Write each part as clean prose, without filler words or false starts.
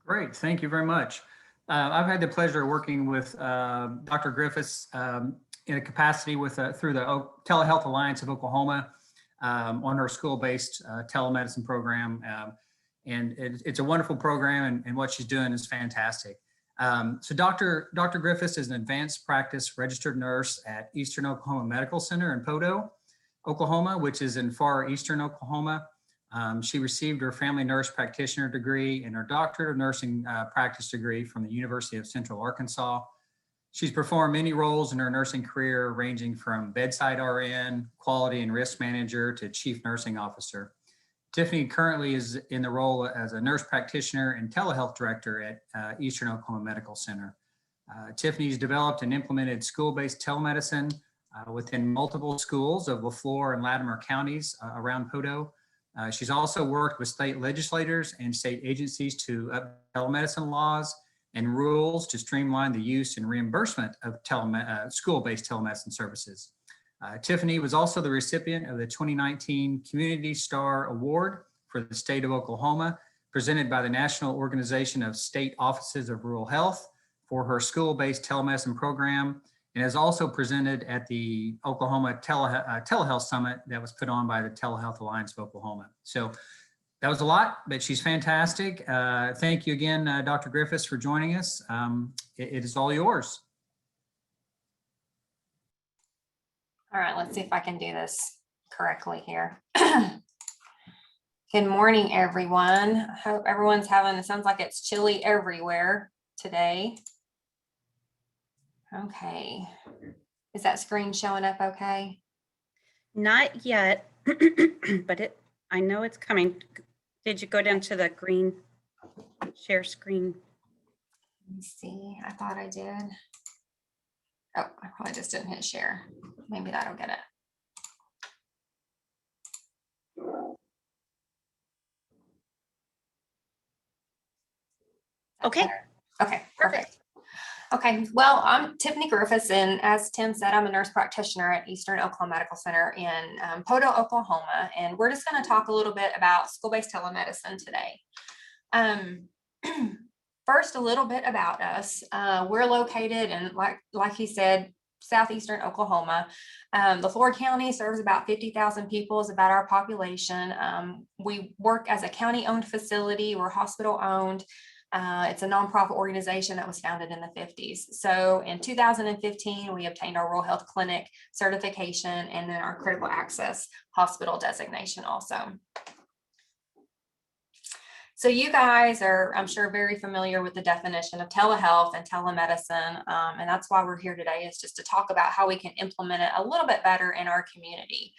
Great, thank you very much. I've had the pleasure of working with Dr. Griffis in a capacity with through the Telehealth Alliance of Oklahoma on her school-based telemedicine program. And it's a wonderful program, and what she's doing is fantastic. So Dr. Griffis is an advanced practice registered nurse at Eastern Oklahoma Medical Center in Podo, Oklahoma, which is in far eastern Oklahoma. She received her family nurse practitioner degree and her doctorate of nursing practice degree from the University of Central Arkansas. She's performed many roles in her nursing career, ranging from bedside RN, quality and risk manager to chief nursing officer. Tiffany currently is in the role as a nurse practitioner and telehealth director at Eastern Oklahoma Medical Center. Tiffany's developed and implemented school-based telemedicine within multiple schools of Leflore and Latimer counties around Podo. She's also worked with state legislators and state agencies to update telemedicine laws and rules to streamline the use and reimbursement of school-based telemedicine services. Tiffany was also the recipient of the 2019 Community Star Award for the state of Oklahoma, presented by the National Organization of State Offices of Rural Health for her school-based telemedicine program, and is also presented at the Oklahoma Telehealth Summit that was put on by the Telehealth Alliance of Oklahoma. So that was a lot, but she's fantastic. Thank you again, Dr. Griffis, for joining us. It is all yours. All right, let's see if I can do this correctly here. Good morning, everyone. I hope everyone's having, it sounds like it's chilly everywhere today. Okay, is that screen showing up okay? Not yet, but I know it's coming. Did you go down to the green share screen? Let me see, I thought I did. Oh, I probably just didn't hit share. Maybe that'll get it. Okay. Okay, perfect. Okay, well, I'm Tiffany Griffis, and as Tim said, I'm a nurse practitioner at Eastern Oklahoma Medical Center in Podo, Oklahoma, and we're just going to talk a little bit about school-based telemedicine today. First, a little bit about us. We're located in, like he said, southeastern Oklahoma. Leflore County serves about 50,000 people, is about our population. We work as a county-owned facility. We're hospital-owned. It's a nonprofit organization that was founded in the 50s. So in 2015, we obtained our rural health clinic certification and then our critical access hospital designation also. So you guys are, I'm sure, very familiar with the definition of telehealth and telemedicine. And that's why we're here today, is just to talk about how we can implement it a little bit better in our community.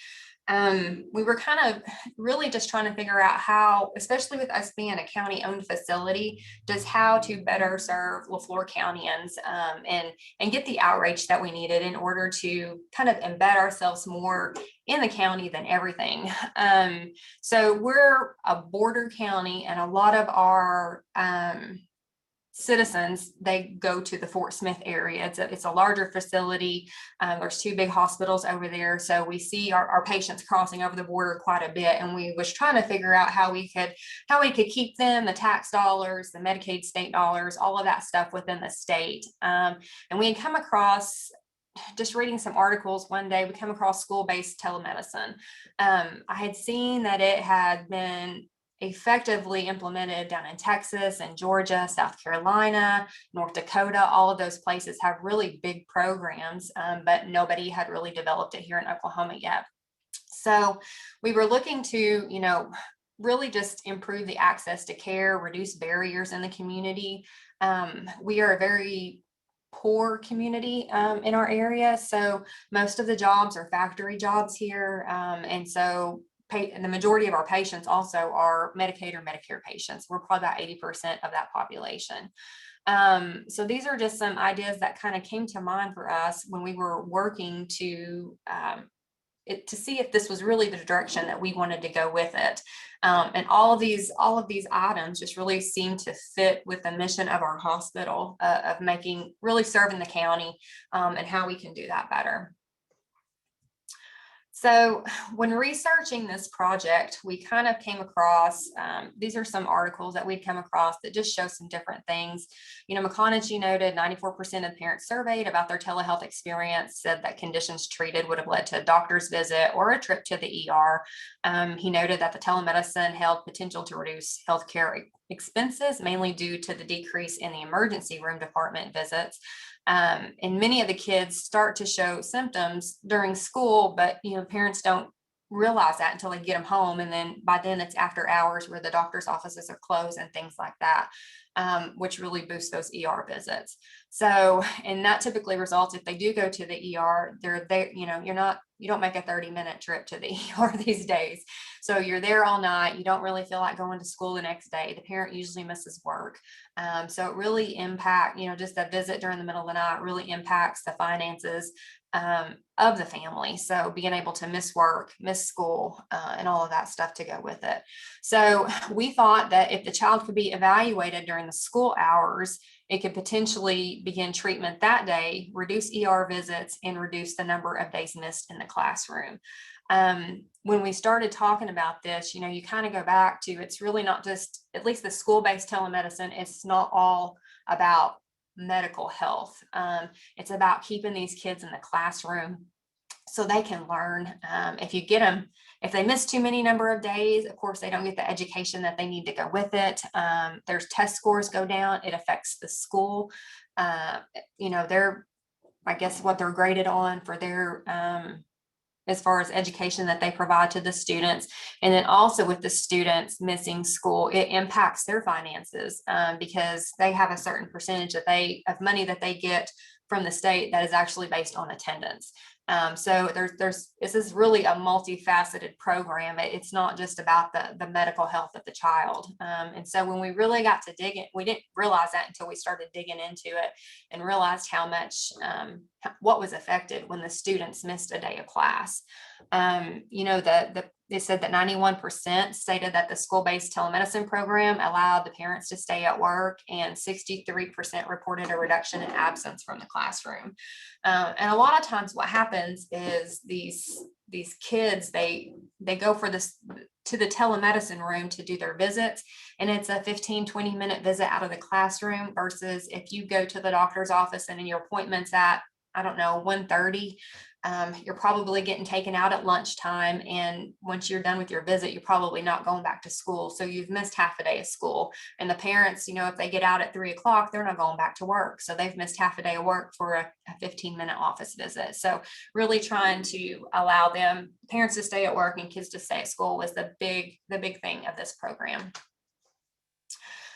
We were kind of really just trying to figure out how, especially with us being a county-owned facility, just how to better serve Leflore Countyans and get the outreach that we needed in order to kind of embed ourselves more in the county than everything. So we're a border county, and a lot of our citizens, they go to the Fort Smith area. It's a larger facility. There's two big hospitals over there. So we see our patients crossing over the border quite a bit. And we was trying to figure out how we could keep them, the tax dollars, the Medicaid state dollars, all of that stuff within the state. And we had come across, just reading some articles one day, we came across school-based telemedicine. I had seen that it had been effectively implemented down in Texas and Georgia, South Carolina, North Dakota. All of those places have really big programs, but nobody had really developed it here in Oklahoma yet. So we were looking to, really just improve the access to care, reduce barriers in the community. We are a very poor community in our area. So most of the jobs are factory jobs here. And so the majority of our patients also are Medicaid or Medicare patients. We're probably about 80% of that population. So these are just some ideas that kind of came to mind for us when we were working to see if this was really the direction that we wanted to go with it. And all of these items just really seem to fit with the mission of our hospital of really serving the county and how we can do that better. So when researching this project, we kind of came across, these are some articles that we'd come across that just show some different things. McConaughey noted 94% of parents surveyed about their telehealth experience said that conditions treated would have led to a doctor's visit or a trip to the ER. He noted that the telemedicine held potential to reduce healthcare expenses, mainly due to the decrease in the emergency room department visits. And many of the kids start to show symptoms during school, but parents don't realize that until they get them home. And then by then it's after hours where the doctor's offices are closed and things like that, which really boosts those ER visits. So, and that typically results if they do go to the ER, they're there, you don't make a 30-minute trip to the ER these days. So you're there all night. You don't really feel like going to school the next day. The parent usually misses work. So it really just a visit during the middle of the night really impacts the finances of the family. So being able to miss work, miss school, and all of that stuff to go with it. So we thought that if the child could be evaluated during the school hours, it could potentially begin treatment that day, reduce ER visits, and reduce the number of days missed in the classroom. When we started talking about this, you kind of go back to, it's really not just, at least the school-based telemedicine, it's not all about medical health. It's about keeping these kids in the classroom so they can learn. If they miss too many number of days, of course, they don't get the education that they need to go with it. Their test scores go down. It affects the school. I guess what they're graded on for their, as far as education that they provide to the students. And then also with the students missing school, it impacts their finances because they have a certain percentage of money that they get from the state that is actually based on attendance. So this is really a multifaceted program. It's not just about the medical health of the child. And so when we really got to dig in, we didn't realize that until we started digging into it and realized how much, what was affected when the students missed a day of class. They said that 91% stated that the school-based telemedicine program allowed the parents to stay at work, and 63% reported a reduction in absence from the classroom. And a lot of times what happens is these kids, they go to the telemedicine room to do their visits, and it's a 15-20 minute visit out of the classroom versus if you go to the doctor's office and your appointment's at, 1:30, you're probably getting taken out at lunchtime. And once you're done with your visit, you're probably not going back to school. So you've missed half a day of school. And the parents, if they get out at 3 o'clock, they're not going back to work. So they've missed half a day of work for a 15-minute office visit. So really trying to allow parents to stay at work and kids to stay at school was the big thing of this program.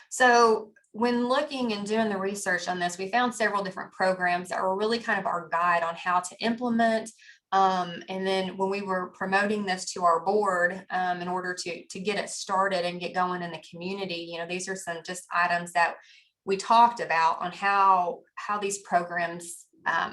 So when looking and doing the research on this, we found several different programs that were really kind of our guide on how to implement. And then when we were promoting this to our board in order to get it started and get going in the community, these are some just items that we talked about on how these programs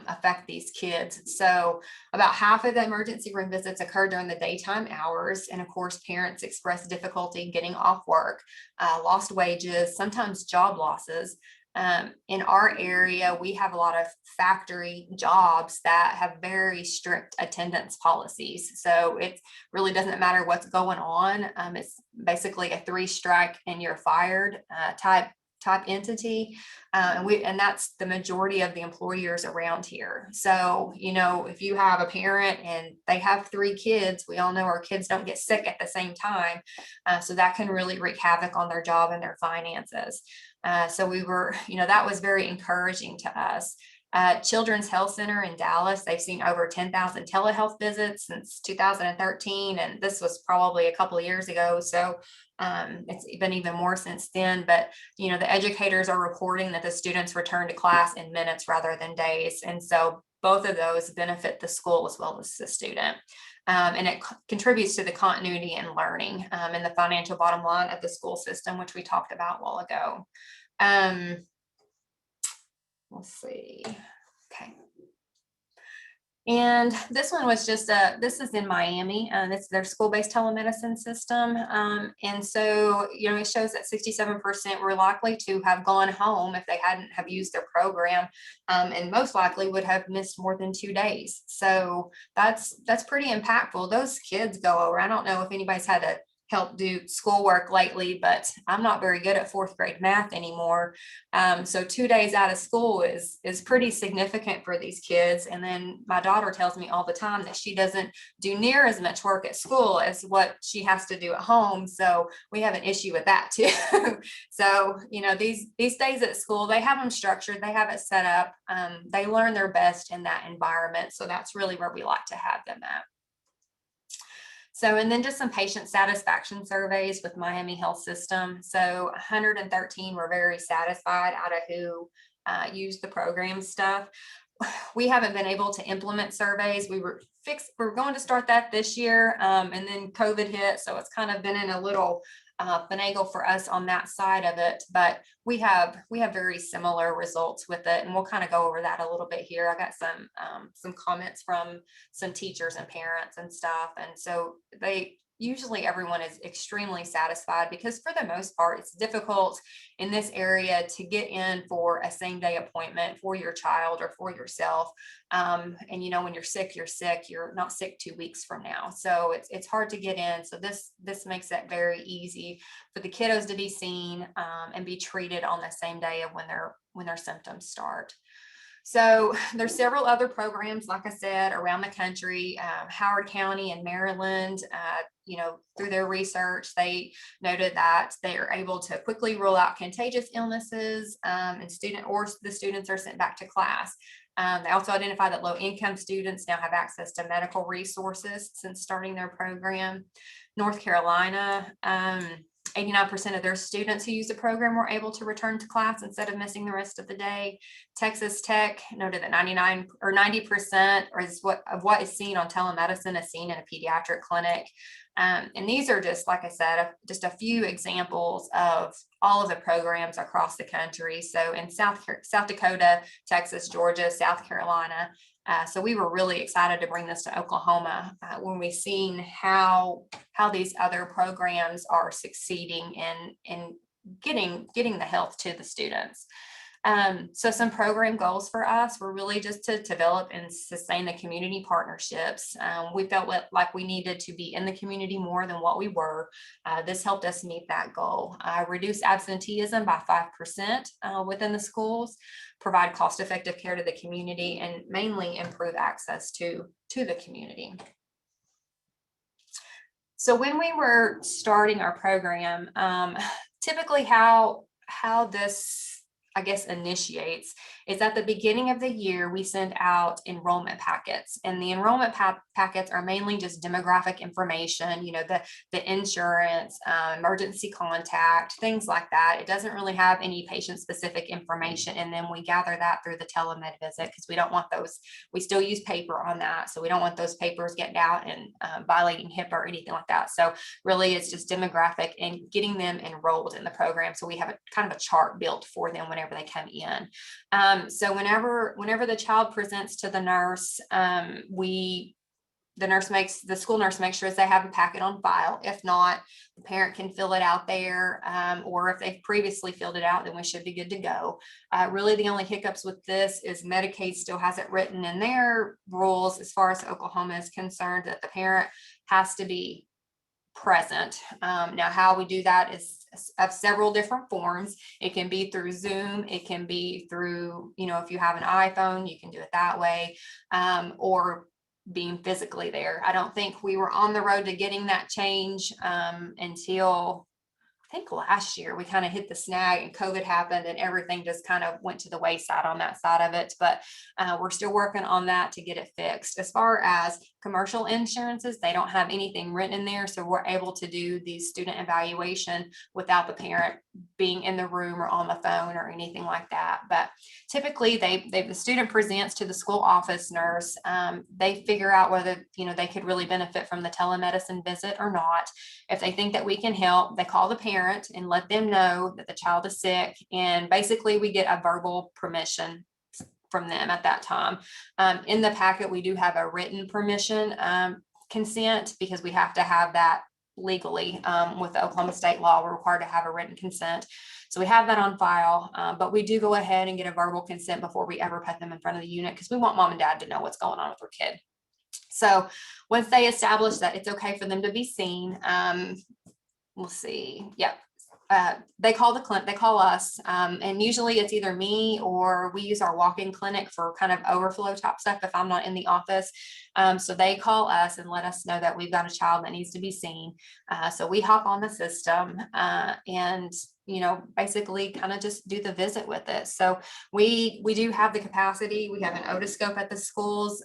affect these kids. So about half of the emergency room visits occur during the daytime hours. And of course, parents express difficulty getting off work, lost wages, sometimes job losses. In our area, we have a lot of factory jobs that have very strict attendance policies. So it really doesn't matter what's going on. It's basically a 3-strike and you're fired type entity. And that's the majority of the employers around here. So, if you have a parent and they have 3 kids, we all know our kids don't get sick at the same time. So that can really wreak havoc on their job and their finances. So we were, that was very encouraging to us. Children's Health Center in Dallas, they've seen over 10,000 telehealth visits since 2013. And this was probably a couple of years ago. So it's been even more since then. But, the educators are reporting that the students return to class in minutes rather than days. And so both of those benefit the school as well as the student. And it contributes to the continuity and learning and the financial bottom line of the school system, which we talked about a while ago. Let's see. Okay. And this one was just this is in Miami, and it's their school-based telemedicine system. And so, it shows that 67% were likely to have gone home if they hadn't have used their program, and most likely would have missed more than 2 days. So that's pretty impactful. Those kids go over. I don't know if anybody's had to help do schoolwork lately, but I'm not very good at 4th grade math anymore. So 2 days out of school is pretty significant for these kids. And then my daughter tells me all the time that she doesn't do near as much work at school as what she has to do at home. So we have an issue with that too. So, these days at school, they have them structured, they have it set up. They learn their best in that environment. So that's really where we like to have them at. So, and then just some patient satisfaction surveys with Miami Health System. So 113 were very satisfied out of who used the program stuff. We haven't been able to implement surveys. We're going to start that this year. And then COVID hit. So it's kind of been in a little finagle for us on that side of it, but we have very similar results with it, and we'll kind of go over that a little bit here. I got some comments from some teachers and parents and stuff, and so usually everyone is extremely satisfied, because for the most part, it's difficult in this area to get in for a same day appointment for your child or for yourself. And when you're sick, you're not sick 2 weeks from now. So it's hard to get in. So this makes that very easy for the kiddos to be seen and be treated on the same day of when their symptoms start. So there's several other programs, like I said, around the country. Howard County in Maryland, through their research, they noted that they are able to quickly rule out contagious illnesses, and the students are sent back to class. They also identify that low-income students now have access to medical resources since starting their program. North Carolina, 89% of their students who use the program were able to return to class instead of missing the rest of the day. Texas Tech noted that 99 or 90% of what is seen on telemedicine is seen in a pediatric clinic. And these are just, like I said, just a few examples of all of the programs across the country. So in South Dakota, Texas, Georgia, South Carolina. So we were really excited to bring this to Oklahoma when we've seen how these other programs are succeeding in getting the health to the students. So some program goals for us were really just to develop and sustain the community partnerships. We felt like we needed to be in the community more than what we were. This helped us meet that goal. Reduce absenteeism by 5% within the schools, provide cost-effective care to the community, and mainly improve access to the community. So when we were starting our program, typically how this initiates is at the beginning of the year, we send out enrollment packets, and the enrollment packets are mainly just demographic information, the insurance, emergency contact, things like that. It doesn't really have any patient specific information. And then we gather that through the telemed visit, because we don't want those, we still use paper on that. So we don't want those papers getting out and violating HIPAA or anything like that. So really it's just demographic and getting them enrolled in the program. So we have a kind of a chart built for them whenever they come in. So whenever the child presents to the nurse, the school nurse makes sure they have a packet on file. If not, the parent can fill it out there, or if they've previously filled it out, then we should be good to go. Really, the only hiccups with this is Medicaid still has it written in their rules, as far as Oklahoma is concerned, that the parent has to be present. Now, how we do that is of several different forms. It can be through Zoom. It can be through, if you have an iPhone, you can do it that way, or being physically there. I don't think we were on the road to getting that change until I think last year. We kind of hit the snag and COVID happened and everything just kind of went to the wayside on that side of it. But we're still working on that to get it fixed. As far as commercial insurances, they don't have anything written in there. So we're able to do the student evaluation without the parent being in the room or on the phone or anything like that. But typically the student presents to the school office nurse. They figure out whether, they could really benefit from the telemedicine visit or not. If they think that we can help, they call the parent and let them know that the child is sick. And basically we get a verbal permission from them at that time. In the packet, we do have a written permission consent, because we have to have that legally with the Oklahoma state law. We're required to have a written consent. So we have that on file, but we do go ahead and get a verbal consent before we ever put them in front of the unit, because we want mom and dad to know what's going on with their kid. So once they establish that it's okay for them to be seen, we'll see. Yep. They call the clinic, they call us, and usually it's either me or we use our walk-in clinic for kind of overflow type stuff if I'm not in the office. So they call us and let us know that we've got a child that needs to be seen. So we hop on the system and basically kind of just do the visit with it. So we do have the capacity. We have an otoscope at the schools.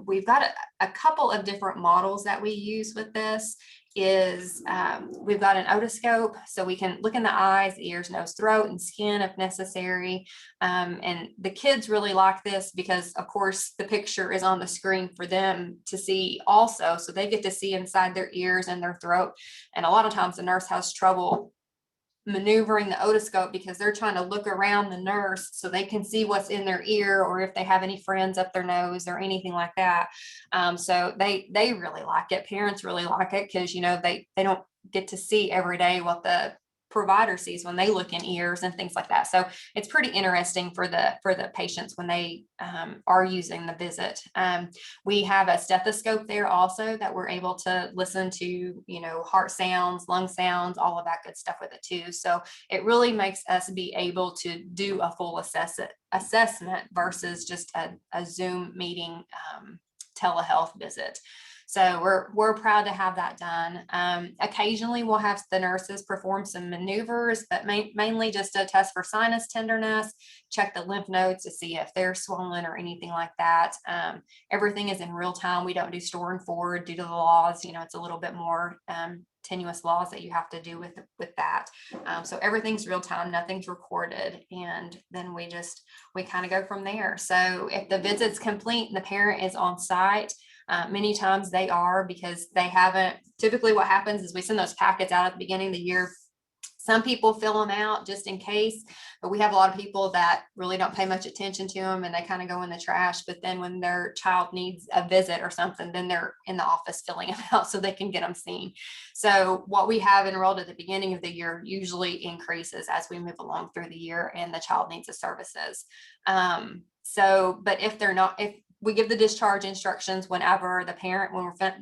We've got a couple of different models that we use with this. We've got an otoscope, so we can look in the eyes, ears, nose, throat, and skin if necessary. And the kids really like this because, of course, the picture is on the screen for them to see also. So they get to see inside their ears and their throat. And a lot of times the nurse has trouble maneuvering the otoscope because they're trying to look around the nurse so they can see what's in their ear, or if they have any friends up their nose or anything like that. So they really like it. Parents really like it because they don't get to see every day what the provider sees when they look in ears and things like that. So it's pretty interesting for the patients when they are using the visit. We have a stethoscope there also that we're able to listen to, heart sounds, lung sounds, all of that good stuff with it too. So it really makes us be able to do a full assessment versus just a Zoom meeting telehealth visit. So we're proud to have that done. Occasionally we'll have the nurses perform some maneuvers, but mainly just a test for sinus tenderness, check the lymph nodes to see if they're swollen or anything like that. Everything is in real time. We don't do store and forward due to the laws. It's a little bit more tenuous laws that you have to do with that. So everything's real time, nothing's recorded. And then we kind of go from there. So if the visit's complete and the parent is on site, many times they are, because they haven't. Typically what happens is we send those packets out at the beginning of the year. Some people fill them out just in case, but we have a lot of people that really don't pay much attention to them and they kind of go in the trash. But then when their child needs a visit or something, then they're in the office filling them out so they can get them seen. So what we have enrolled at the beginning of the year usually increases as we move along through the year and the child needs the services. But if we give the discharge instructions when we're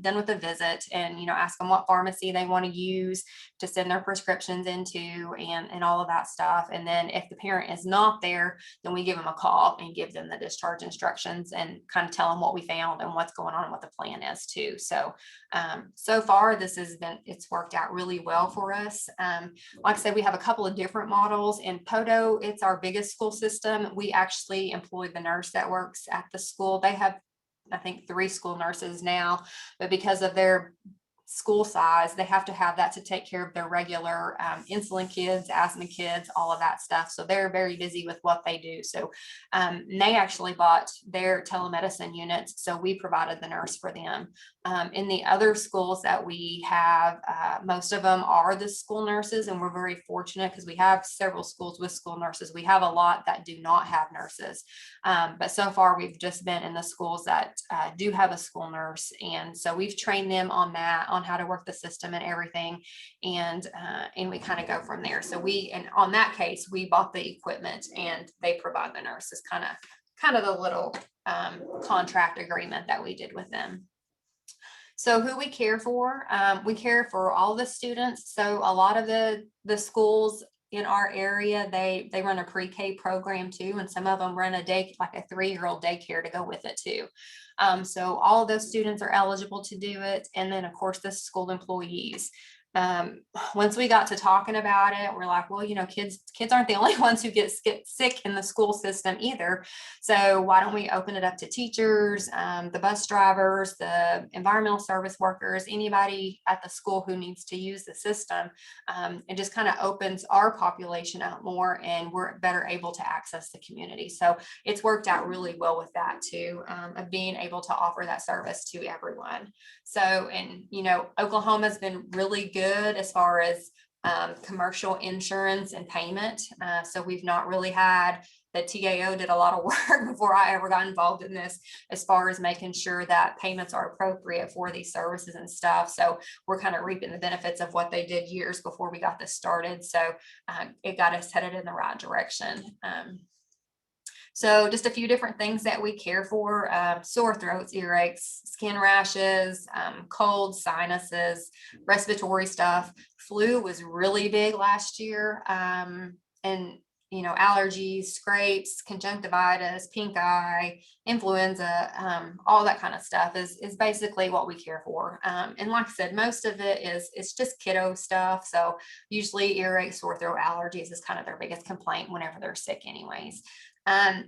done with the visit, and ask them what pharmacy they want to use to send their prescriptions into and all of that stuff. And then if the parent is not there, then we give them a call and give them the discharge instructions and kind of tell them what we found and what's going on and what the plan is too. So so far it's worked out really well for us. Like I said, we have a couple of different models. In Poto, it's our biggest school system. We actually employ the nurse that works at the school. They have, I think, 3 school nurses now, but because of their school size, they have to have that to take care of their regular insulin kids, asthma kids, all of that stuff. So they're very busy with what they do. So they actually bought their telemedicine units. So we provided the nurse for them. In the other schools that we have, most of them are the school nurses, and we're very fortunate because we have several schools with school nurses. We have a lot that do not have nurses, but so far we've just been in the schools that do have a school nurse, and so we've trained them on how to work the system and everything, and we kind of go from there. So on that case, we bought the equipment and they provide the nurses, kind of the little contract agreement that we did with them. So who we care for all the students. So a lot of the schools in our area, they run a pre-K program too, and some of them run like a 3-year-old daycare to go with it too. So all of those students are eligible to do it, and then of course the school employees. Once we got to talking about it, we're like, well, kids aren't the only ones who get sick in the school system either. So why don't we open it up to teachers, the bus drivers, the environmental service workers, anybody at the school who needs to use the system. It just kind of opens our population out more, and we're better able to access the community. So it's worked out really well with that too, of being able to offer that service to everyone. So, and Oklahoma's been really good as far as commercial insurance and payment. So we've not really had, the TAO did a lot of work before I ever got involved in this, as far as making sure that payments are appropriate for these services and stuff. So we're kind of reaping the benefits of what they did years before we got this started. So it got us headed in the right direction. So just a few different things that we care for: sore throats, earaches, skin rashes, cold, sinuses, respiratory stuff. Flu was really big last year. And allergies, scrapes, conjunctivitis, pink eye, influenza, all that kind of stuff is basically what we care for. And like I said, most of it it's just kiddo stuff. So usually earache, sore throat, allergies is kind of their biggest complaint whenever they're sick anyways.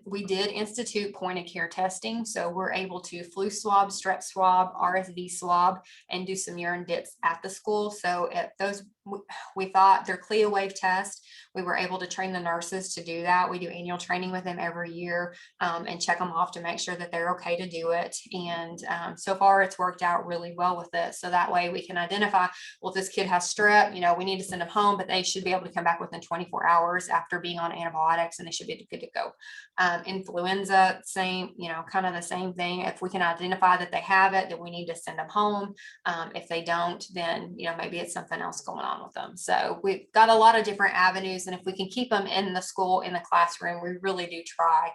We did institute point of care testing. So we're able to flu swab, strep swab, RSV swab, and do some urine dips at the school. So at those, we thought they're CLIA wave test. We were able to train the nurses to do that. We do annual training with them every year and check them off to make sure that they're okay to do it. And so far it's worked out really well with it. So that way we can identify, well, if this kid has strep, we need to send them home, but they should be able to come back within 24 hours after being on antibiotics, and they should be good to go. Influenza, same, kind of the same thing. If we can identify that they have it, then we need to send them home. If they don't, then, maybe it's something else going on with them. So we've got a lot of different avenues, and if we can keep them in the school, in the classroom, we really do try.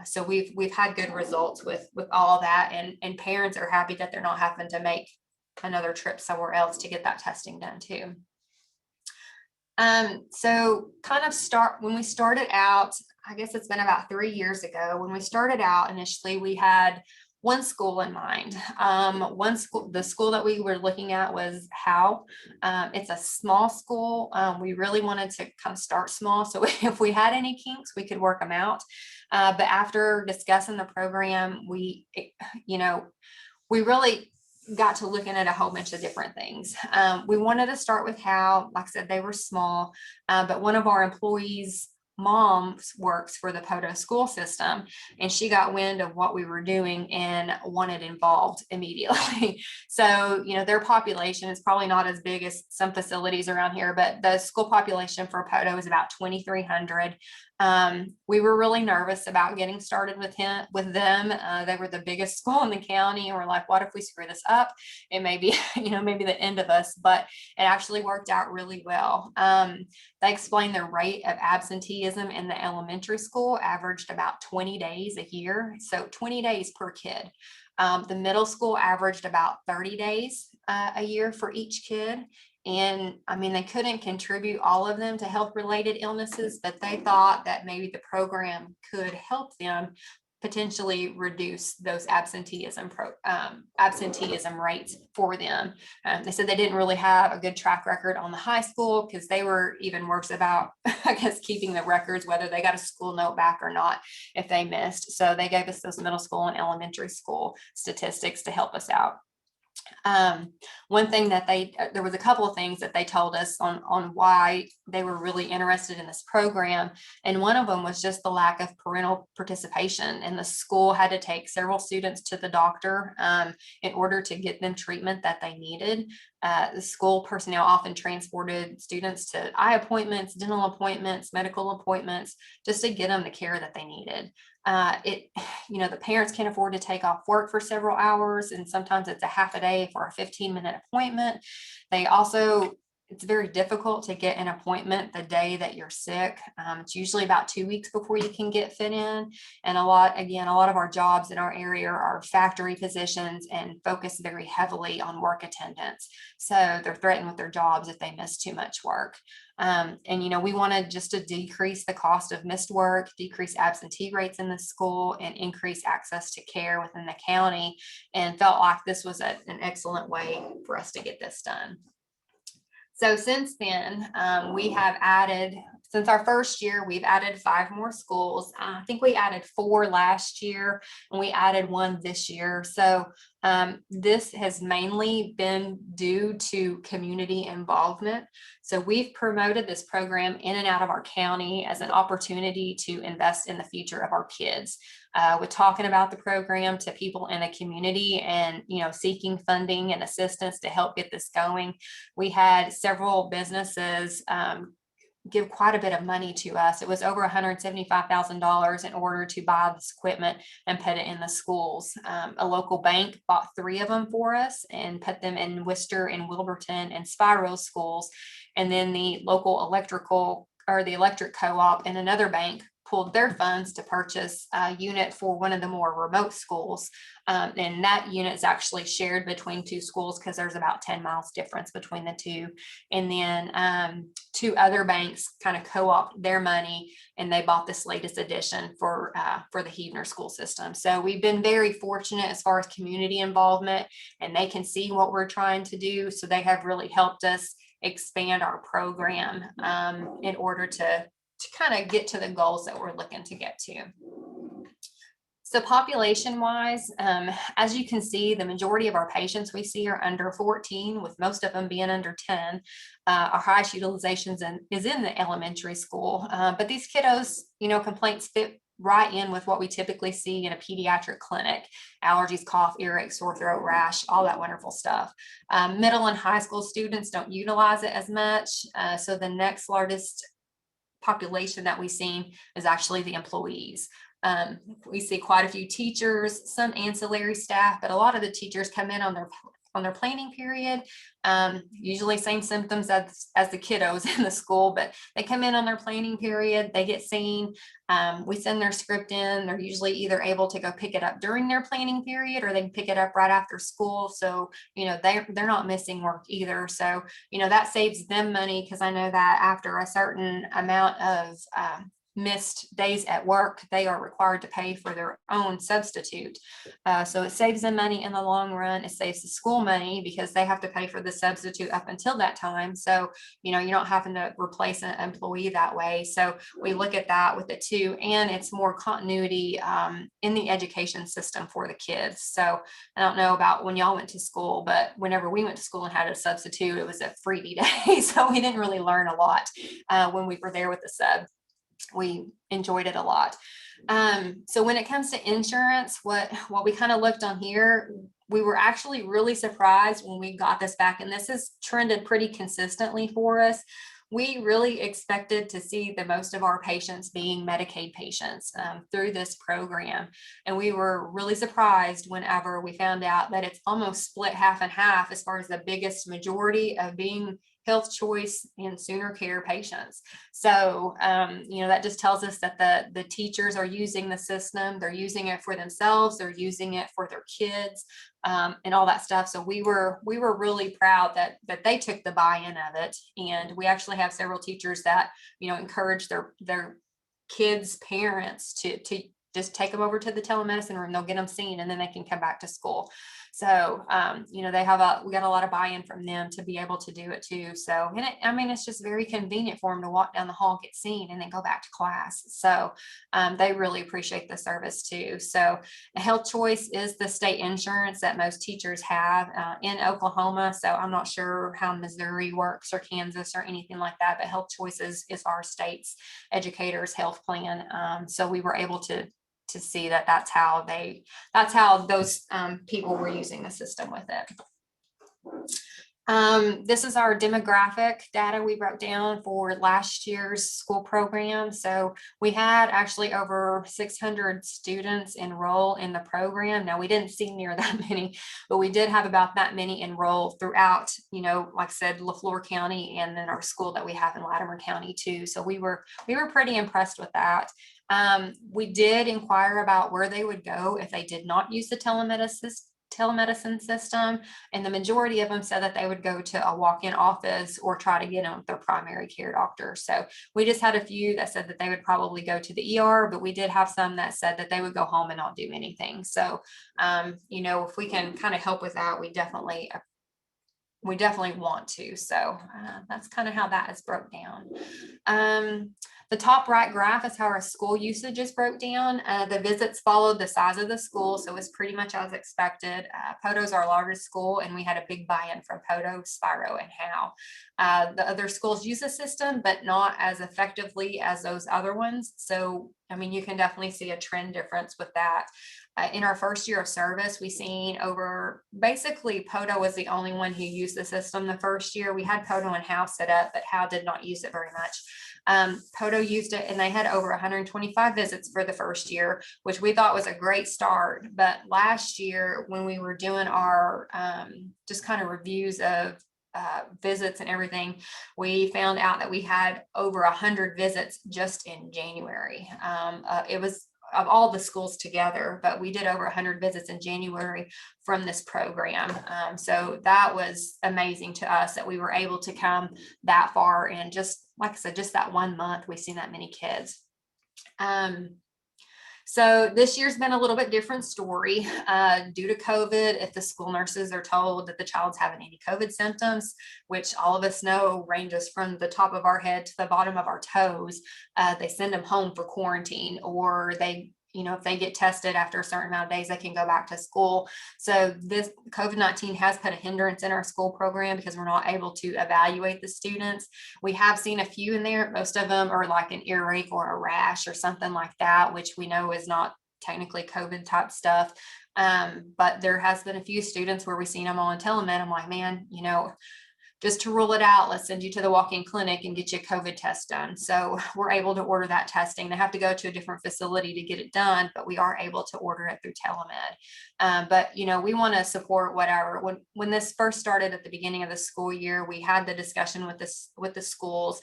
So we've had good results with all of that, and parents are happy that they're not having to make another trip somewhere else to get that testing done too. So when we started out, I guess it's been about 3 years ago, when we started out initially, we had one school in mind. The school that we were looking at was Howe. It's a small school. We really wanted to kind of start small. So if we had any kinks, we could work them out. But after discussing the program, we really got to looking at a whole bunch of different things. We wanted to start with Howe. Like I said, they were small, but one of our employees' mom works for the Poto school system, and she got wind of what we were doing and wanted involved immediately. So, their population is probably not as big as some facilities around here, but the school population for Poto is about 2,300. We were really nervous about getting started with them. They were the biggest school in the county, and we're like, what if we screw this up? It may be, maybe the end of us, but it actually worked out really well. They explained the rate of absenteeism in the elementary school averaged about 20 days a year. So 20 days per kid. The middle school averaged about 30 days a year for each kid. And they couldn't contribute all of them to health related illnesses, but they thought that maybe the program could help them potentially reduce those absenteeism rates for them. They said they didn't really have a good track record on the high school, because they were even worse about, I guess, keeping the records, whether they got a school note back or not if they missed. So they gave us those middle school and elementary school statistics to help us out. One thing that there was a couple of things that they told us on why they were really interested in this program. And one of them was just the lack of parental participation, and the school had to take several students to the doctor in order to get them treatment that they needed. The school personnel often transported students to eye appointments, dental appointments, medical appointments, just to get them the care that they needed. The parents can't afford to take off work for several hours, and sometimes it's a half a day for a 15-minute appointment. It's very difficult to get an appointment the day that you're sick. It's usually about 2 weeks before you can get fit in. And a lot of our jobs in our area are factory positions and focus very heavily on work attendance. So they're threatened with their jobs if they miss too much work. We wanted just to decrease the cost of missed work, decrease absentee rates in the school, and increase access to care within the county, and felt like this was an excellent way for us to get this done. So since then, since our first year, we've added 5 more schools. I think we added 4 last year, and we added 1 this year. So this has mainly been due to community involvement. So we've promoted this program in and out of our county as an opportunity to invest in the future of our kids. With talking about the program to people in the community and, seeking funding and assistance to help get this going. We had several businesses give quite a bit of money to us. It was over $175,000 in order to buy this equipment and put it in the schools. A local bank bought 3 of them for us and put them in Worcester and Wilburton and Spiro schools. And then the local electric co-op and another bank pulled their funds to purchase a unit for one of the more remote schools. And that unit is actually shared between 2 schools because there's about 10 miles difference between the 2. And then 2 other banks kind of co-opted their money and they bought this latest edition for the Heavener school system. So we've been very fortunate as far as community involvement, and they can see what we're trying to do. So they have really helped us expand our program in order to kind of get to the goals that we're looking to get to. So population wise, as you can see, the majority of our patients we see are under 14, with most of them being under 10. Our highest utilizations is in the elementary school, but these kiddos, complaints fit right in with what we typically see in a pediatric clinic: allergies, cough, earache, sore throat, rash, all that wonderful stuff. Middle and high school students don't utilize it as much. So the next largest population that we've seen is actually the employees. We see quite a few teachers, some ancillary staff, but a lot of the teachers come in on their planning period. Usually same symptoms as the kiddos in the school, but they come in on their planning period, they get seen. We send their script in. They're usually either able to go pick it up during their planning period, or they can pick it up right after school. So, they're not missing work either. So, that saves them money, because I know that after a certain amount of missed days at work, they are required to pay for their own substitute. So it saves them money in the long run. It saves the school money because they have to pay for the substitute up until that time. So, you're not having to replace an employee that way. So we look at that with it too. And it's more continuity in the education system for the kids. So I don't know about when y'all went to school, but whenever we went to school and had a substitute, it was a freebie day. So we didn't really learn a lot when we were there with the sub. We enjoyed it a lot. So when it comes to insurance, what we kind of looked on here, we were actually really surprised when we got this back, and this has trended pretty consistently for us. We really expected to see the most of our patients being Medicaid patients through this program. And we were really surprised whenever we found out that it's almost split half and half as far as the biggest majority of being health choice and Sooner Care patients. So, that just tells us that the teachers are using the system. They're using it for themselves. They're using it for their kids and all that stuff. So we were really proud that they took the buy-in of it. And we actually have several teachers that, encourage their kids' parents to just take them over to the telemedicine room. They'll get them seen, and then they can come back to school. So, we got a lot of buy-in from them to be able to do it too. So, it's just very convenient for them to walk down the hall, get seen, and then go back to class. So, they really appreciate the service too. So, Health Choice is the state insurance that most teachers have in Oklahoma. So, I'm not sure how Missouri works or Kansas or anything like that, but Health Choice is our state's educators' health plan. So, we were able to see that's how those people were using the system with it. This is our demographic data we broke down for last year's school program. So we had actually over 600 students enroll in the program. Now, we didn't see near that many, but we did have about that many enroll throughout, like I said, Leflore County, and then our school that we have in Latimer County too. So we were pretty impressed with that. We did inquire about where they would go if they did not use the telemedicine system, and the majority of them said that they would go to a walk-in office or try to get in with their primary care doctor. So we just had a few that said that they would probably go to the ER, but we did have some that said that they would go home and not do anything. So if we can kind of help with that, we definitely want to. So that's kind of how that is broke down. The top right graph is how our school usage is broke down. The visits followed the size of the school, so it's pretty much as expected. Poto's our largest school, and we had a big buy-in from Poto, Spiro, and Howe. The other schools use the system, but not as effectively as those other ones. So, I mean, you can definitely see a trend difference with that. In our first year of service, we seen basically Poto was the only one who used the system the first year. We had Poto and Howe set up, but Howe did not use it very much. Poto used it and they had over 125 visits for the first year, which we thought was a great start. But last year when we were doing our just kind of reviews of visits and everything, we found out that we had over 100 visits just in January. It was of all the schools together, but we did over 100 visits in January from this program. So that was amazing to us that we were able to come that far. And just like I said, just that 1 month, we've seen that many kids. So this year's been a little bit different story due to COVID. If the school nurses are told that the child's having any COVID symptoms, which all of us know ranges from the top of our head to the bottom of our toes, they send them home for quarantine, or they, if they get tested after a certain amount of days, they can go back to school. So this COVID-19 has put a hindrance in our school program because we're not able to evaluate the students. We have seen a few in there. Most of them are like an earache or a rash or something like that, which we know is not technically COVID type stuff. But there has been a few students where we've seen them on telemed. I'm like, man, just to rule it out, let's send you to the walk-in clinic and get you a COVID test done. So we're able to order that testing. They have to go to a different facility to get it done, but we are able to order it through telemed. But we want to support whatever. When this first started at the beginning of the school year, we had the discussion with the schools,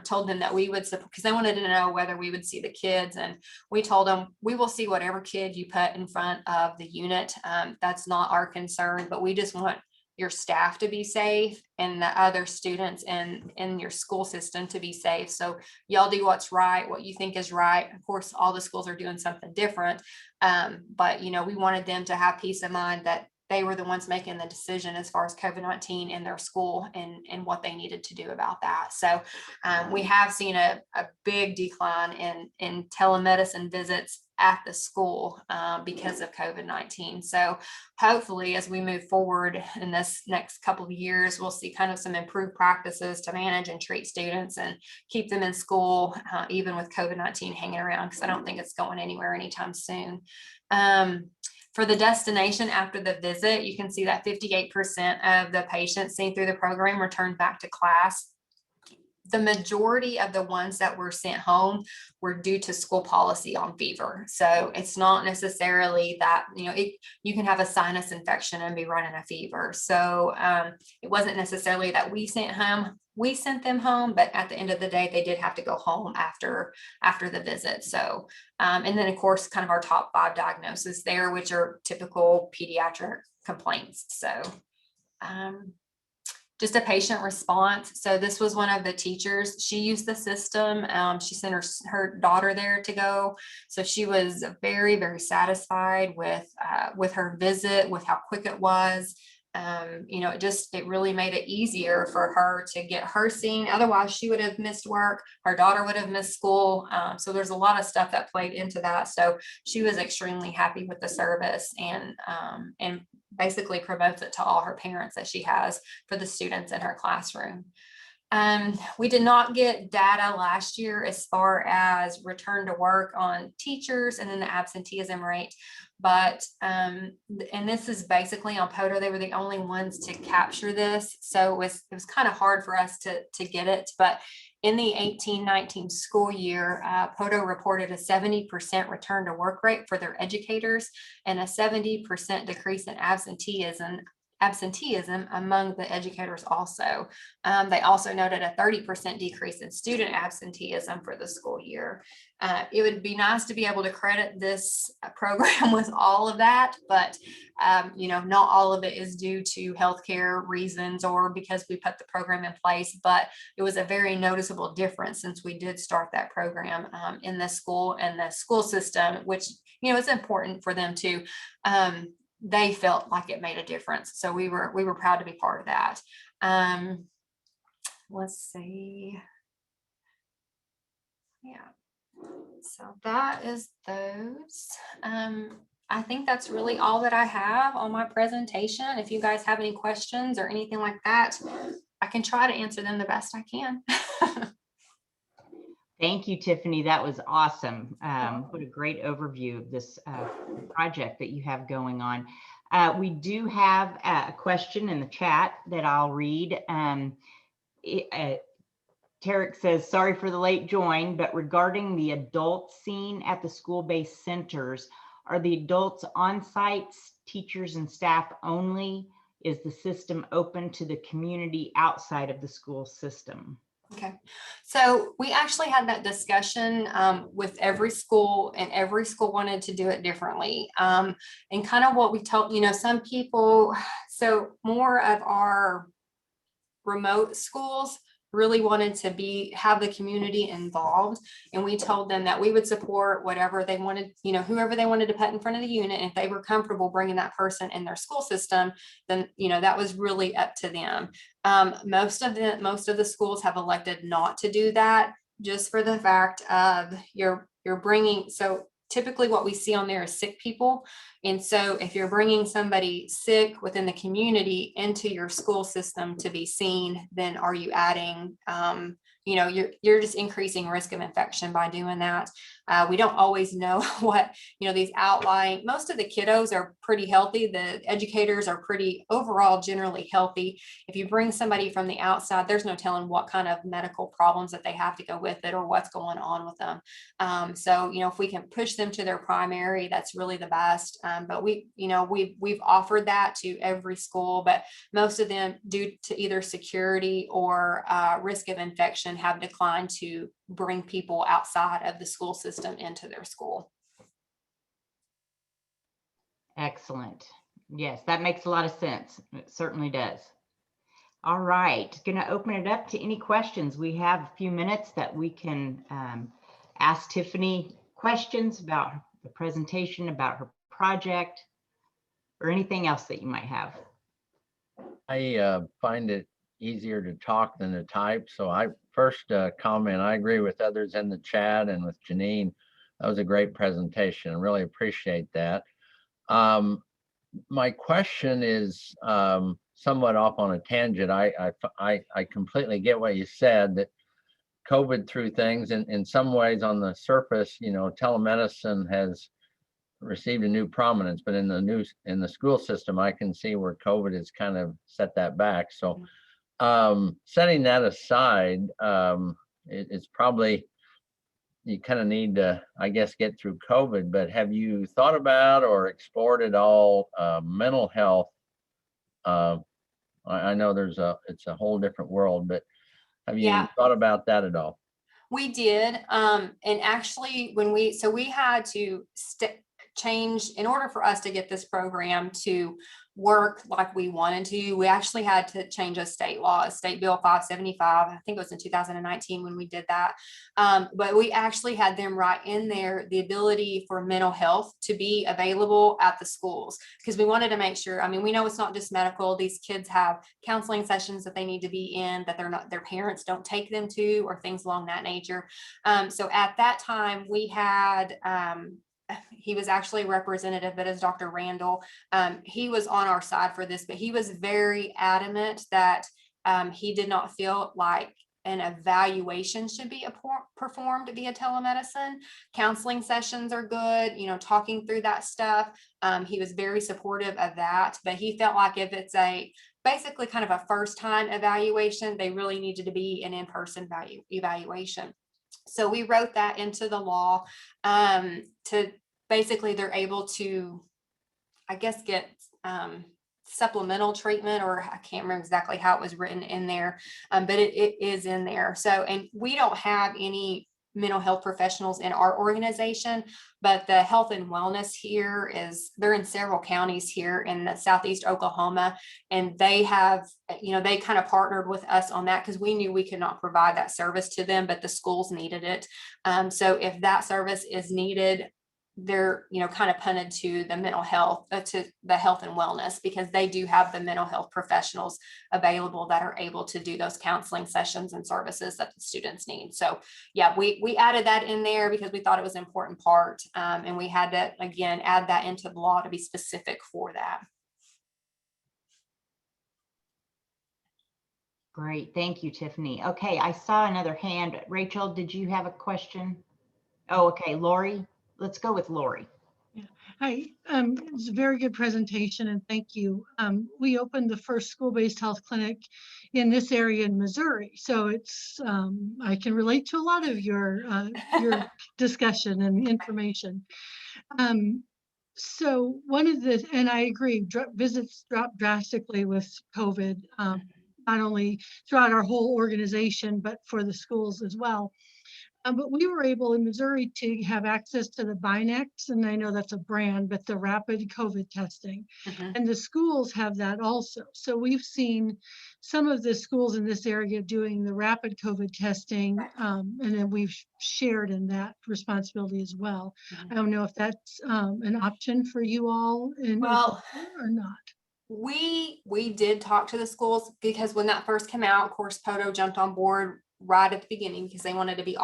told them that we would support, because they wanted to know whether we would see the kids. And we told them, we will see whatever kid you put in front of the unit. That's not our concern, but we just want your staff to be safe and the other students in your school system to be safe. So y'all do what's right, what you think is right. Of course, all the schools are doing something different. But we wanted them to have peace of mind that they were the ones making the decision as far as COVID-19 in their school and what they needed to do about that. So we have seen a big decline in telemedicine visits at the school because of COVID-19. So hopefully as we move forward in this next couple of years, we'll see kind of some improved practices to manage and treat students and keep them in school, even with COVID-19 hanging around, because I don't think it's going anywhere anytime soon. For the destination after the visit, you can see that 58% of the patients seen through the program returned back to class. The majority of the ones that were sent home were due to school policy on fever. So it's not necessarily that, you can have a sinus infection and be running a fever. So it wasn't necessarily that we sent them home, but at the end of the day, they did have to go home after the visit. So, and then of course, kind of our top 5 diagnoses there, which are typical pediatric complaints. So, just a patient response. So this was one of the teachers. She used the system. She sent her daughter there to go. So she was very, very satisfied with her visit, with how quick it was. It really made it easier for her to get her seen. Otherwise, she would have missed work. Her daughter would have missed school. So there's a lot of stuff that played into that. So she was extremely happy with the service and basically promotes it to all her parents that she has for the students in her classroom. We did not get data last year as far as return to work on teachers and then the absenteeism rate. But, and this is basically on Poto, they were the only ones to capture this. So it was kind of hard for us to get it, but in the 18-19 school year, Poto reported a 70% return to work rate for their educators and a 70% decrease in absenteeism among the educators also. They also noted a 30% decrease in student absenteeism for the school year. It would be nice to be able to credit this program with all of that, but not all of it is due to healthcare reasons or because we put the program in place, but it was a very noticeable difference since we did start that program in the school and the school system, which, is important for them to, they felt like it made a difference. So we were proud to be part of that. Let's see. Yeah. So that is those. I think that's really all that I have on my presentation. If you guys have any questions or anything like that, I can try to answer them the best I can. Thank you, Tiffany. That was awesome. What a great overview of this project that you have going on. We do have a question in the chat that I'll read. Tarek says, sorry for the late join, but regarding the adult scene at the school-based centers, are the adults on site, teachers and staff only? Is the system open to the community outside of the school system? Okay, so we actually had that discussion with every school, and every school wanted to do it differently. And kind of what we told, some people, so more of our remote schools really wanted to have the community involved, and we told them that we would support whatever they wanted, whoever they wanted to put in front of the unit. And if they were comfortable bringing that person in their school system, then that was really up to them. Most of the schools have elected not to do that, just for the fact of you're bringing, so typically what we see on there is sick people. And so if you're bringing somebody sick within the community into your school system to be seen, then are you adding, you're just increasing risk of infection by doing that. We don't always know what, these outlying, most of the kiddos are pretty healthy. The educators are pretty overall generally healthy. If you bring somebody from the outside, there's no telling what kind of medical problems that they have to go with it or what's going on with them. So, if we can push them to their primary, that's really the best. But we've offered that to every school, but most of them, due to either security or risk of infection, have declined to bring people outside of the school system into their school. Excellent. Yes, that makes a lot of sense. It certainly does. All right, going to open it up to any questions. We have a few minutes that we can ask Tiffany questions about the presentation, about her project, or anything else that you might have. I find it easier to talk than to type. So I first comment, I agree with others in the chat and with Janine. That was a great presentation. I really appreciate that. My question is somewhat off on a tangent. I completely get what you said, that COVID threw things in some ways on the surface. Telemedicine has received a new prominence, but in the school system, I can see where COVID has kind of set that back. So setting that aside, it's probably, you kind of need to, I guess, get through COVID, but have you thought about or explored at all mental health? I know it's a whole different world, but have you thought about that at all? We did. And actually we had to change in order for us to get this program to work like we wanted to. We actually had to change a state law, State Bill 575. I think it was in 2019 when we did that. But we actually had them write in there the ability for mental health to be available at the schools, because we wanted to make sure, we know it's not just medical. These kids have counseling sessions that they need to be in, that their parents don't take them to, or things along that nature. So at that time we had, he was actually a representative, but as Dr. Randall, he was on our side for this, but he was very adamant that he did not feel like an evaluation should be performed via telemedicine. Counseling sessions are good, talking through that stuff. He was very supportive of that, but he felt like if it's basically kind of a first time evaluation, they really needed to be an in-person evaluation. So we wrote that into the law to basically they're able to, I guess, get supplemental treatment, or I can't remember exactly how it was written in there, but it is in there. So, and we don't have any mental health professionals in our organization, but the health and wellness here they're in several counties here in the Southeast Oklahoma, and they have, they kind of partnered with us on that because we knew we could not provide that service to them, but the schools needed it. So if that service is needed, they're, kind of punted to the mental health, to the health and wellness, because they do have the mental health professionals available that are able to do those counseling sessions and services that the students need. So yeah, we added that in there because we thought it was an important part. And we had to, again, add that into the law to be specific for that. Great. Thank you, Tiffany. Okay, I saw another hand. Rachel, did you have a question? Oh, okay. Lori, let's go with Lori. Hi, it's a very good presentation and thank you. We opened the first school-based health clinic in this area in Missouri. So it's, I can relate to a lot of your discussion and information. So one of the, and I agree, visits dropped drastically with COVID, not only throughout our whole organization, but for the schools as well. But we were able in Missouri to have access to the Binex, and I know that's a brand, but the rapid COVID testing. And the schools have that also. So we've seen some of the schools in this area doing the rapid COVID testing, and then we've shared in that responsibility as well. I don't know if that's an option for you all in Well, Oklahoma or not. We did talk to the schools because when that first came out, of course, Poto jumped on board right at the beginning because they wanted to be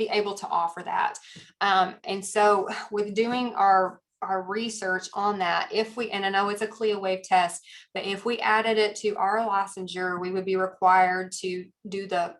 able to offer that. And so with doing our research on that, and I know it's a CLIA wave test, but if we added it to our licensure, we would be required to do the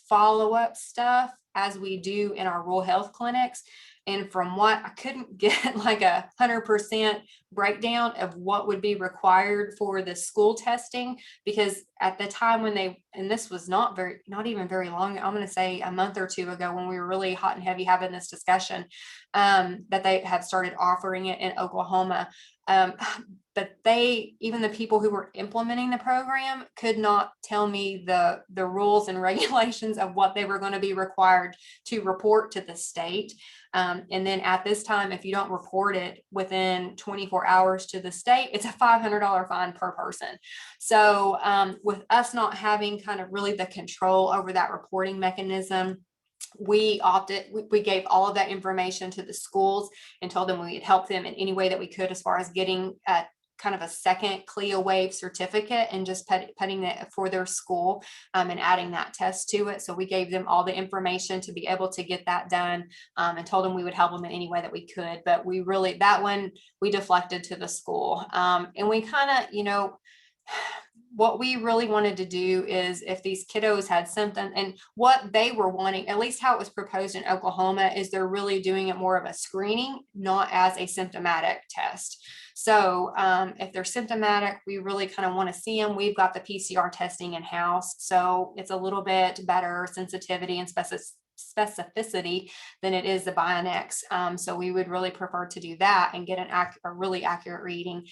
follow-up stuff as we do in our rural health clinics. And from what I couldn't get like 100% breakdown of what would be required for the school testing, because at the time when and this was not even very long, I'm going to say a month or two ago when we were really hot and heavy having this discussion, that they had started offering it in Oklahoma. But even the people who were implementing the program could not tell me the rules and regulations of what they were going to be required to report to the state. And then at this time, if you don't report it within 24 hours to the state, it's a $500 fine per person. So with us not having kind of really the control over that reporting mechanism, we gave all of that information to the schools and told them we'd help them in any way that we could as far as getting kind of a second CLIA wave certificate and just putting it for their school and adding that test to it. So we gave them all the information to be able to get that done and told them we would help them in any way that we could. But that one we deflected to the school. And we kind of, what we really wanted to do is if these kiddos had symptoms, and what they were wanting, at least how it was proposed in Oklahoma, is they're really doing it more of a screening, not as a symptomatic test. So if they're symptomatic, we really kind of want to see them. We've got the PCR testing in-house, so it's a little bit better sensitivity and specificity than it is the Binex. So we would really prefer to do that and get a really accurate reading.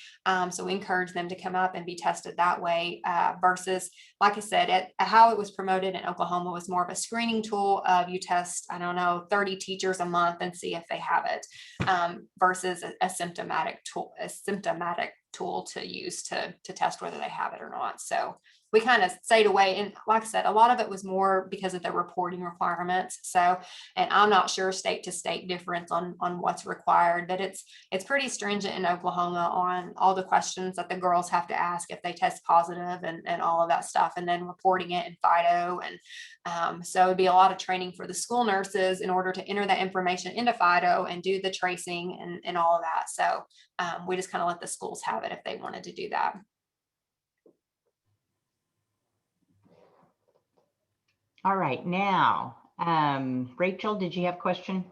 So we encourage them to come up and be tested that way versus, like I said, how it was promoted in Oklahoma was more of a screening tool of you test, 30 teachers a month and see if they have it versus a symptomatic tool to use to test whether they have it or not. So we kind of stayed away. And like I said, a lot of it was more because of the reporting requirements. So, and I'm not sure state to state difference on what's required, but it's pretty stringent in Oklahoma on all the questions that the girls have to ask if they test positive and all of that stuff, and then reporting it in FIDO. And so it'd be a lot of training for the school nurses in order to enter that information into FIDO and do the tracing and all of that. So we just kind of let the schools have it if they wanted to do that. All right, now, Rachel, did you have a question?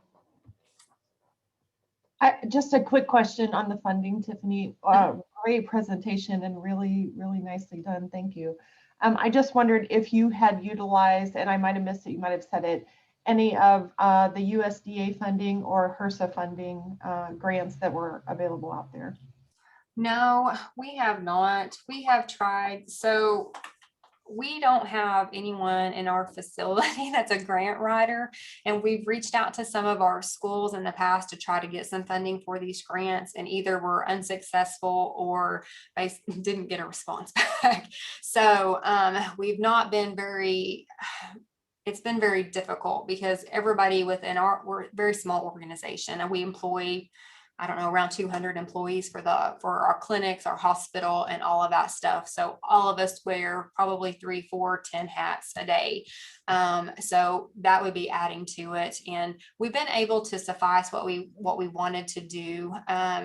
Just a quick question on the funding, Tiffany. Great presentation and really, really nicely done. Thank you. I just wondered if you had utilized, and I might have missed it, you might have said it, any of the USDA funding or HRSA funding grants that were available out there. No, we have not. We have tried. So we don't have anyone in our facility that's a grant writer, and we've reached out to some of our schools in the past to try to get some funding for these grants, and either were unsuccessful or didn't get a response back. So we've not been very it's been very difficult because everybody within we're a very small organization, and we employ, I don't know, around 200 employees for our clinics, our hospital, and all of that stuff. So all of us wear probably 3, 4, 10 hats a day. So that would be adding to it. And we've been able to suffice what we wanted to do.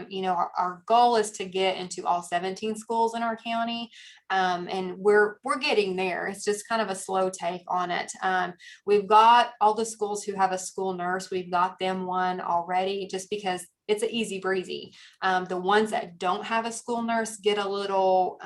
You know, our goal is to get into all 17 schools in our county. And we're getting there. It's just kind of a slow take on it. We've got all the schools who have a school nurse. We've got them one already, just because it's an easy breezy. The ones that don't have a school nurse get a little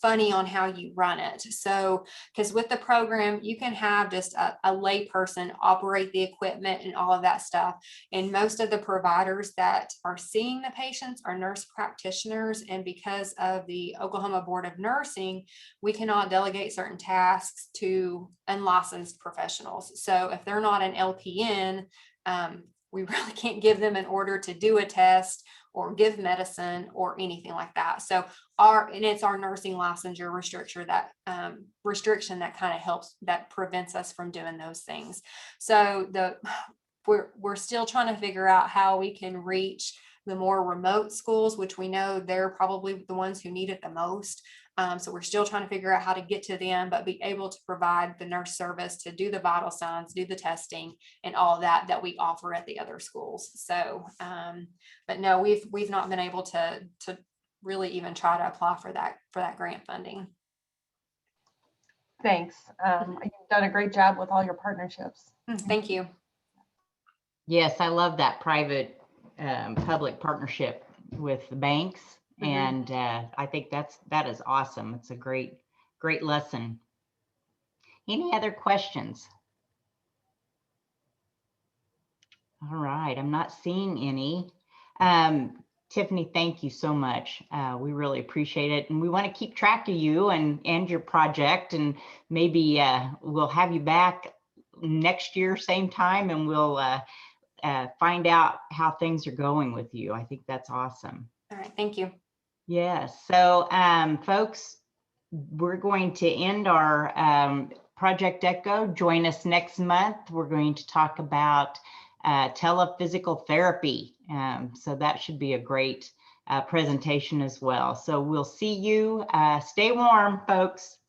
funny on how you run it. So, because with the program, you can have just a lay person operate the equipment and all of that stuff. And most of the providers that are seeing the patients are nurse practitioners. And because of the Oklahoma Board of Nursing, we cannot delegate certain tasks to unlicensed professionals. So if they're not an LPN, we really can't give them an order to do a test or give medicine or anything like that. So it's our nursing licensure restriction that kind of helps, that prevents us from doing those things. So we're still trying to figure out how we can reach the more remote schools, which we know they're probably the ones who need it the most. So we're still trying to figure out how to get to them, but be able to provide the nurse service to do the vital signs, do the testing, and all of that we offer at the other schools. So, but no, we've not been able to really even try to apply for that grant funding. Thanks. You've done a great job with all your partnerships. Thank you. Yes, I love that private public partnership with the banks. And I think that is awesome. It's a great lesson. Any other questions? All right, I'm not seeing any. Tiffany, thank you so much. We really appreciate it. And we want to keep track of you and your project, and maybe we'll have you back next year, same time, and we'll find out how things are going with you. I think that's awesome. All right, thank you. Yes. So, folks, we're going to end our Project Echo. Join us next month. We're going to talk about telephysical therapy. So that should be a great presentation as well. So we'll see you. Stay warm, folks.